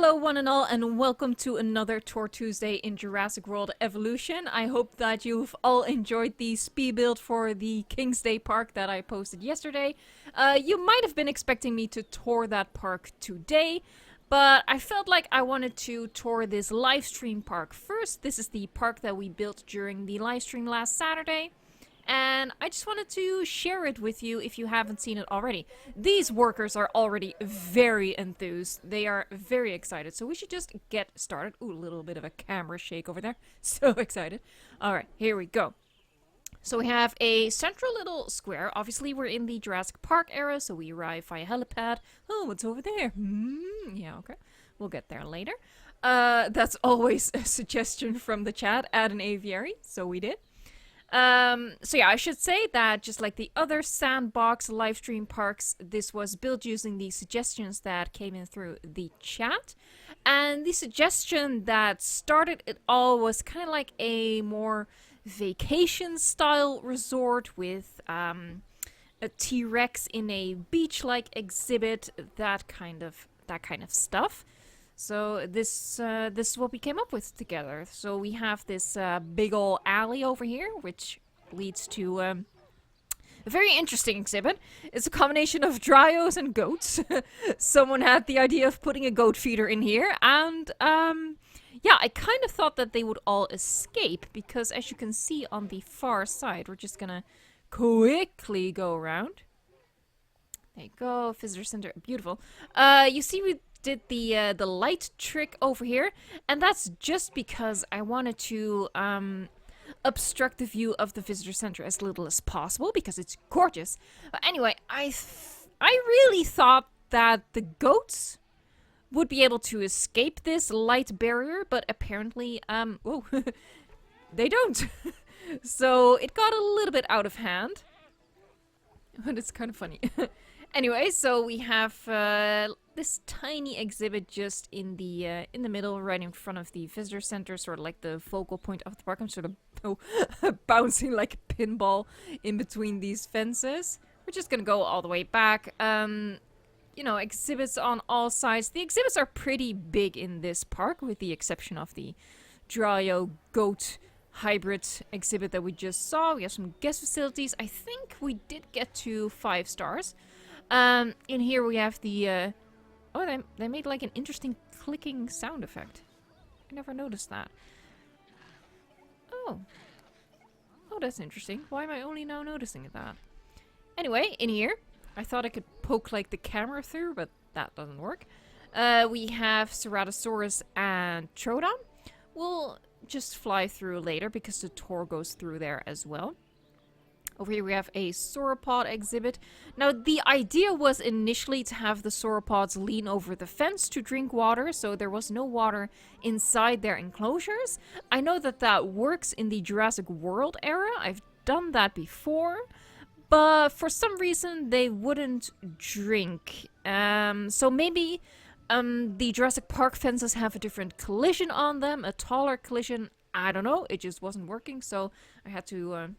Hello one and all, and welcome to another Tour Tuesday in Jurassic World Evolution. I hope that you've all enjoyed the speed build for the King's Day Park that I posted yesterday. You might have been expecting me to tour that park today, but I felt like I wanted to tour this livestream park first. This is the park that we built during the livestream last Saturday. And I just wanted to share it with you if you haven't seen it already. These workers are already very enthused. They are very excited. So we should just get started. Ooh, a little bit of a camera shake over there. So excited. Alright, here we go. So we have a central little square. Obviously, we're in the Jurassic Park era, so we arrive via helipad. Oh, what's over there? Yeah, okay. We'll get there later. That's always a suggestion from the chat. Add an aviary. So we did. So yeah, I should say that just like the other sandbox livestream parks, this was built using the suggestions that came in through the chat. And the suggestion that started it all was kind of like a more vacation style resort with a T-Rex in a beach-like exhibit, that kind of stuff. So this is what we came up with together. So we have this big ol' alley over here, which leads to a very interesting exhibit. It's a combination of dryos and goats. Someone had the idea of putting a goat feeder in here, and yeah, I kind of thought that they would all escape, because as you can see on the far side, we're just gonna quickly go around. There you go, visitor center, beautiful. You see we did the light trick over here, and that's just because I wanted to obstruct the view of the visitor center as little as possible, because it's gorgeous. But anyway, I really thought that the goats would be able to escape this light barrier, but apparently oh, they don't. So it got a little bit out of hand, but it's kind of funny. Anyway, so we have this tiny exhibit just in the middle, right in front of the visitor center, sort of like the focal point of the park. I'm sort of bouncing like a pinball in between these fences. We're just gonna go all the way back. You know, exhibits on all sides. The exhibits are pretty big in this park, with the exception of the Dryo goat hybrid exhibit that we just saw. We have some guest facilities. I think we did get to 5 stars. In here we have the, oh, they made like an interesting clicking sound effect. I never noticed that. Oh. Oh, that's interesting. Why am I only now noticing that? Anyway, in here, I thought I could poke like the camera through, but that doesn't work. We have Ceratosaurus and Troodon. We'll just fly through later, because the tour goes through there as well. Over here we have a Sauropod exhibit. Now, the idea was initially to have the sauropods lean over the fence to drink water, so there was no water inside their enclosures. I know that that works in the Jurassic World era. I've done that before, but for some reason they wouldn't drink. So maybe the Jurassic Park fences have a different collision on them, a taller collision. I don't know. It just wasn't working, so I had to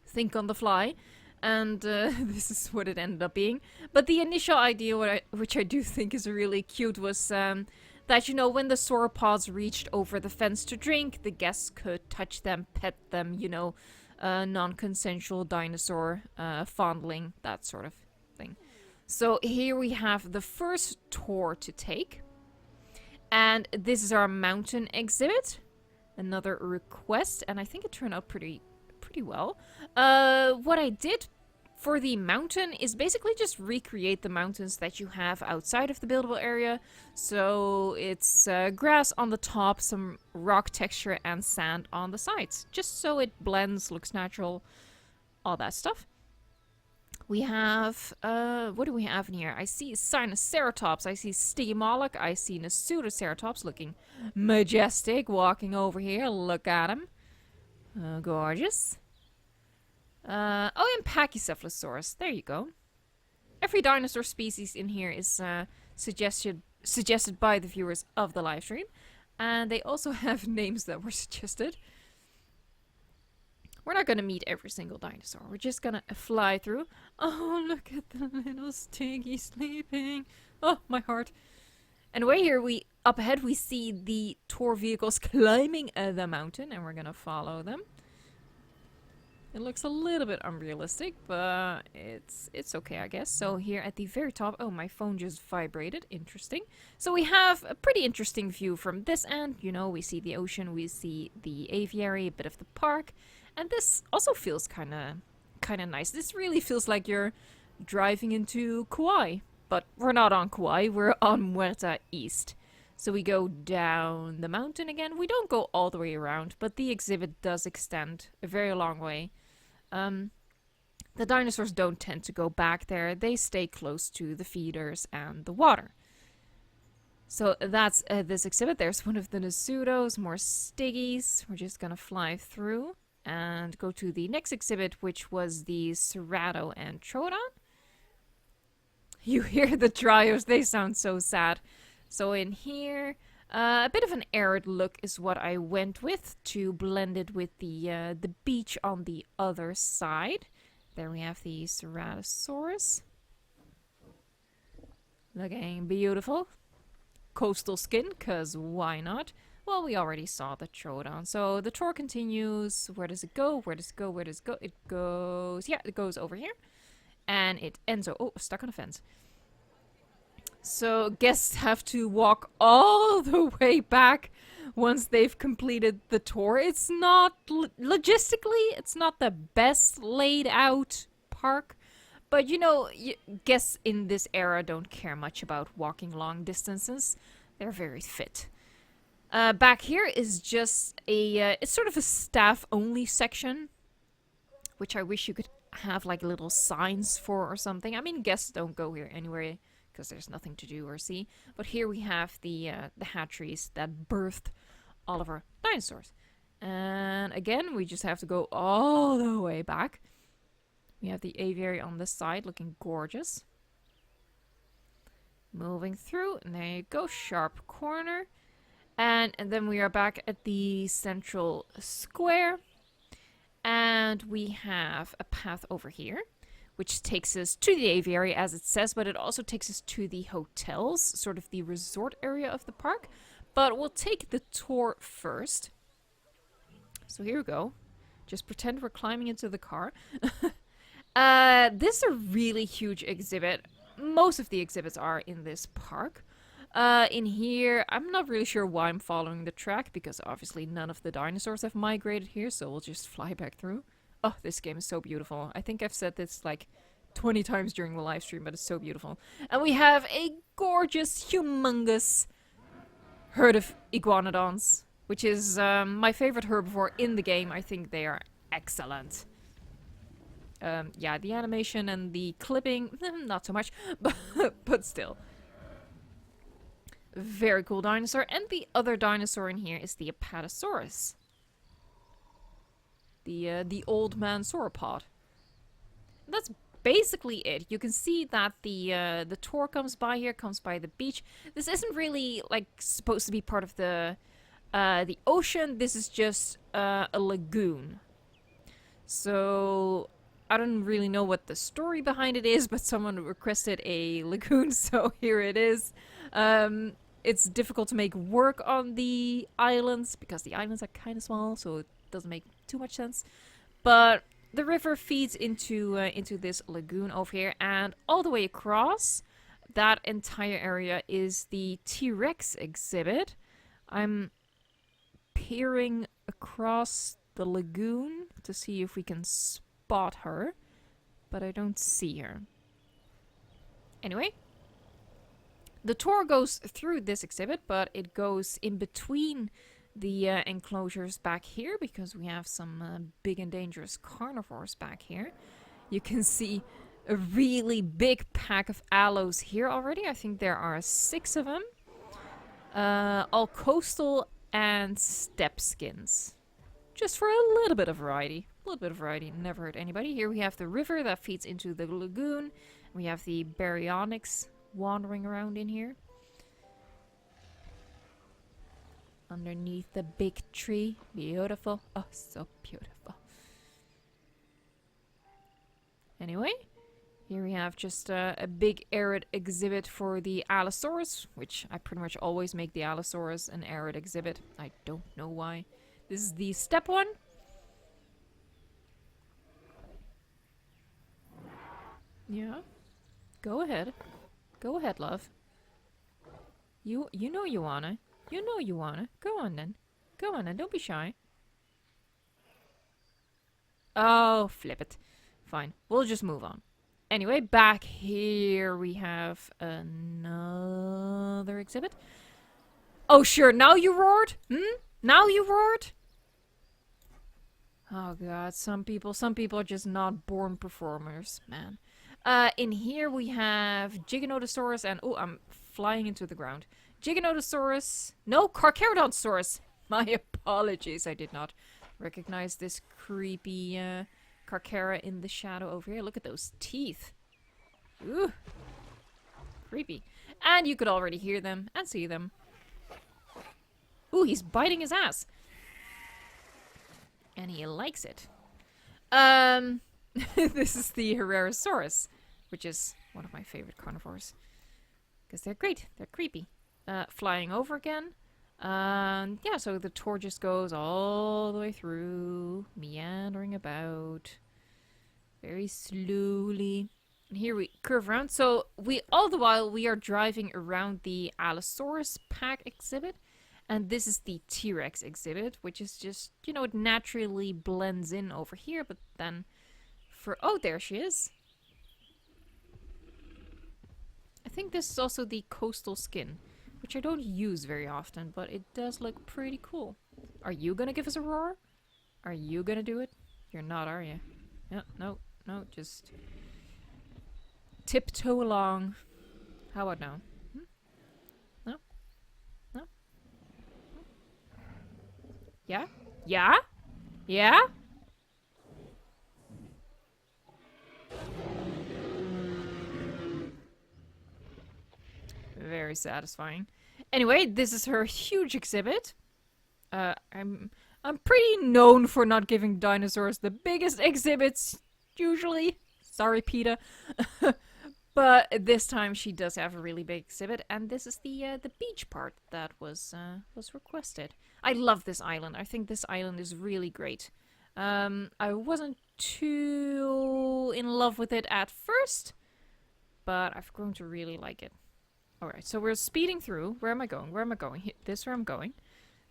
think on the fly, and this is what it ended up being. But the initial idea, which I do think is really cute, was that, you know, when the sauropods reached over the fence to drink, the guests could touch them, pet them, you know, non-consensual dinosaur fondling, that sort of thing. So here we have the first tour to take, and this is our mountain exhibit. Another request, and I think it turned out pretty well. What I did for the mountain is basically just recreate the mountains that you have outside of the buildable area. So it's grass on the top, some rock texture, and sand on the sides, just so it blends, looks natural, all that stuff. We have, what do we have in here? I see Sinoceratops, I see Stygimoloch, I see Pseudoceratops looking majestic, walking over here. Look at him. Gorgeous. Oh, and Pachycephalosaurus. There you go. Every dinosaur species in here is suggested by the viewers of the live stream, and they also have names that were suggested. We're not gonna meet every single dinosaur. We're just gonna fly through. Oh, look at the little Stiggy sleeping. Oh, my heart. Anyway, here up ahead we see the tour vehicles climbing the mountain, and we're gonna follow them. It looks a little bit unrealistic, but it's okay, I guess. So here at the very top, oh, my phone just vibrated. Interesting. So we have a pretty interesting view from this end. You know, we see the ocean, we see the aviary, a bit of the park, and this also feels kind of nice. This really feels like you're driving into Kauai, but we're not on Kauai. We're on Muerta East. So we go down the mountain again. We don't go all the way around, but the exhibit does extend a very long way. The dinosaurs don't tend to go back there. They stay close to the feeders and the water. So that's this exhibit. There's one of the Nasudos, more Stiggies. We're just gonna fly through and go to the next exhibit, which was the Ceratosaurus and Troodon. You hear the Trios, they sound so sad. So in here, a bit of an arid look is what I went with to blend it with the beach on the other side. There we have the Ceratosaurus. Looking beautiful. Coastal skin, cause why not? Well, we already saw the Troodon. So the tour continues. Where does it go? Where does it go? Where does it go? It goes... yeah, it goes over here. And it ends... oh, stuck on a fence. So guests have to walk all the way back once they've completed the tour. It's not... logistically, it's not the best laid out park. But, you know, guests in this era don't care much about walking long distances. They're very fit. Back here is just a... it's sort of a staff-only section, which I wish you could have, like, little signs for or something. I mean, guests don't go here anyway, because there's nothing to do or see. But here we have the hatcheries that birthed all of our dinosaurs. And again, we just have to go all the way back. We have the aviary on this side, looking gorgeous. Moving through, and there you go, sharp corner. And then we are back at the central square. And we have a path over here, which takes us to the aviary, as it says, but it also takes us to the hotels, sort of the resort area of the park. But we'll take the tour first. So here we go. Just pretend we're climbing into the car. This is a really huge exhibit. Most of the exhibits are in this park. In here, I'm not really sure why I'm following the track, because obviously none of the dinosaurs have migrated here, so we'll just fly back through. Oh, this game is so beautiful. I think I've said this like 20 times during the live stream, but it's so beautiful. And we have a gorgeous, humongous herd of iguanodons, which is my favorite herbivore in the game. I think they are excellent. Yeah, the animation and the clipping, not so much, but still. Very cool dinosaur. And the other dinosaur in here is the Apatosaurus. The old man sauropod. That's basically it. You can see that the tour comes by here, comes by the beach. This isn't really like supposed to be part of the ocean. This is just a lagoon. So I don't really know what the story behind it is, but someone requested a lagoon, so here it is. It's difficult to make work on the islands because the islands are kind of small, so it doesn't make too much sense. But the river feeds into this lagoon over here, and all the way across that entire area is the T-Rex exhibit. I'm peering across the lagoon to see if we can spot her, but I don't see her. Anyway, the tour goes through this exhibit, but it goes in between the enclosures back here, because we have some big and dangerous carnivores back here. You can see a really big pack of aloes here already. I think there are 6 of them. All coastal and steppe skins. Just for a little bit of variety. A little bit of variety, never hurt anybody. Here we have the river that feeds into the lagoon. We have the baryonyx wandering around in here. Underneath the big tree. Beautiful. Oh, so beautiful. Anyway, Here we have just a big arid exhibit for the Allosaurus, which I pretty much always make the Allosaurus an arid exhibit. I don't know why. This is the step one. Yeah. Go ahead. Go ahead, love. You know you wanna. You know you wanna. Go on then. Go on then. Don't be shy. Oh, flip it. Fine. We'll just move on. Anyway, back here we have another exhibit. Oh, sure. Now you roared? Now you roared? Oh, God. Some people are just not born performers, man. In here we have Giganotosaurus and... Oh, I'm flying into the ground. Giganotosaurus... No, Carcharodontosaurus. My apologies. I did not recognize this creepy... Carchara in the shadow over here. Look at those teeth. Ooh. Creepy. And you could already hear them and see them. Ooh, he's biting his ass. And he likes it. This is the Herrerasaurus, which is one of my favorite carnivores. Because they're great. They're creepy. Flying over again. Yeah, so the tour just goes all the way through, meandering about, very slowly. And here we curve around. So all the while we are driving around the Allosaurus pack exhibit, and this is the T-Rex exhibit, which is just, you know, it naturally blends in over here, but then oh, there she is. I think this is also the coastal skin, which I don't use very often, but it does look pretty cool. Are you gonna give us a roar? Are you gonna do it? You're not, are you? No, just tiptoe along. How about now? No? No? Yeah? Yeah? Yeah? Very satisfying. Anyway, this is her huge exhibit. I'm pretty known for not giving dinosaurs the biggest exhibits, usually. Sorry, PETA. But this time she does have a really big exhibit, and this is the beach part that was requested. I love this island. I think this island is really great. I wasn't too in love with it at first, but I've grown to really like it. Alright, so we're speeding through. Where am I going? Where am I going? This is where I'm going.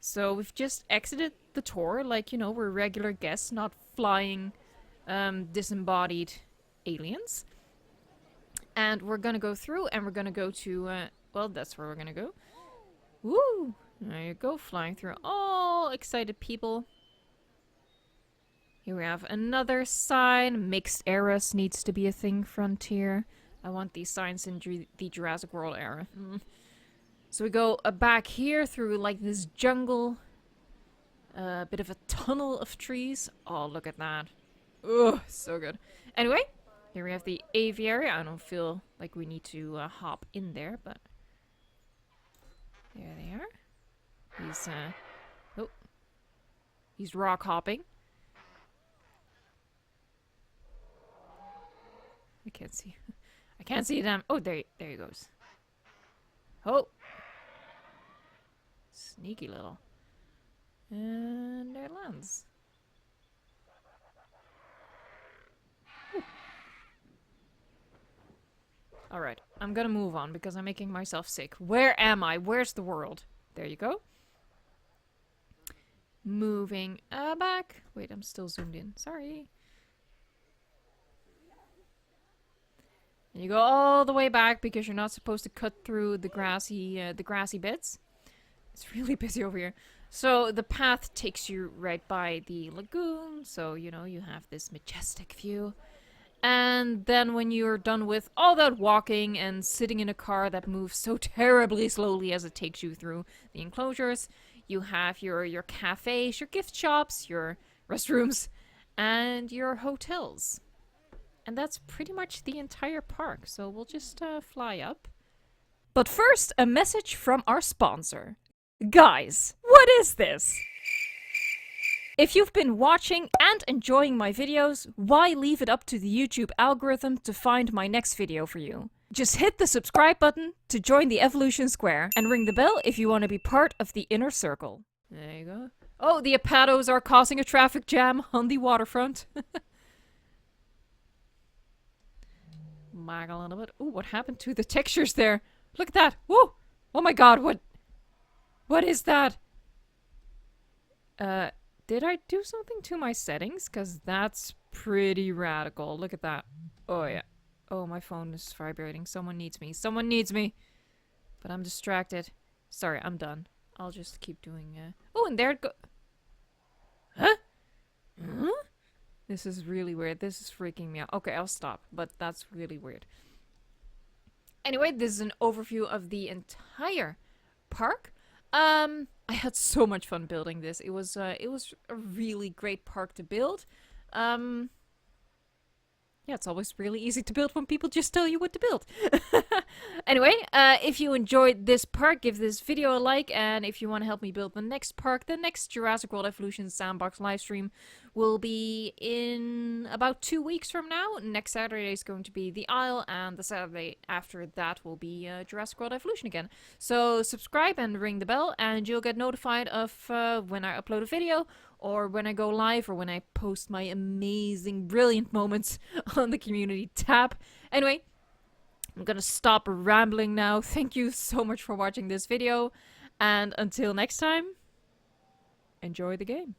So we've just exited the tour, like, you know, we're regular guests, not flying, disembodied aliens. And we're gonna go through, and we're gonna go to, well, that's where we're gonna go. Woo! There you go, flying through. All excited people. Here we have another sign. Mixed eras needs to be a thing, Frontier. I want these signs in the Jurassic World era. So we go back here through like this jungle. A bit of a tunnel of trees. Oh, look at that. Ugh, so good. Anyway, here we have the aviary. I don't feel like we need to hop in there, but... There they are. He's, oh. He's rock hopping. I can't see. I can't see them. Oh, there he goes. Oh. Sneaky little. And there it lands. Alright, I'm gonna move on because I'm making myself sick. Where am I? Where's the world? There you go. Moving back. Wait, I'm still zoomed in. Sorry. And you go all the way back because you're not supposed to cut through the grassy bits. It's really busy over here. So the path takes you right by the lagoon. So, you know, you have this majestic view. And then when you're done with all that walking and sitting in a car that moves so terribly slowly as it takes you through the enclosures, you have your cafes, your gift shops, your restrooms, and your hotels. And that's pretty much the entire park, so we'll just fly up. But first, a message from our sponsor. Guys, what is this? If you've been watching and enjoying my videos, why leave it up to the YouTube algorithm to find my next video for you? Just hit the subscribe button to join the Evolution Square and ring the bell if you want to be part of the inner circle. There you go. Oh, the Apados are causing a traffic jam on the waterfront. Mag a little bit. Ooh, what happened to the textures there? Look at that. Whoa! Oh my god, what is that? Did I do something to my settings? Because that's pretty radical. Look at that. Oh, yeah. Oh, my phone is vibrating. Someone needs me. Someone needs me. But I'm distracted. Sorry, I'm done. I'll just keep doing, Oh, and there it go- Huh? Huh? This is really weird. This is freaking me out. Okay, I'll stop. But that's really weird. Anyway, this is an overview of the entire park. I had so much fun building this. It was a really great park to build. Yeah, it's always really easy to build when people just tell you what to build. Anyway, if you enjoyed this park, give this video a like, and if you want to help me build the next park, the next Jurassic World Evolution sandbox livestream will be in about 2 weeks from now. Next Saturday is going to be the Isle, and the Saturday after that will be Jurassic World Evolution again. So subscribe and ring the bell, and you'll get notified of when I upload a video, or when I go live, or when I post my amazing, brilliant moments on the community tab. Anyway, I'm gonna stop rambling now. Thank you so much for watching this video, and until next time, enjoy the game.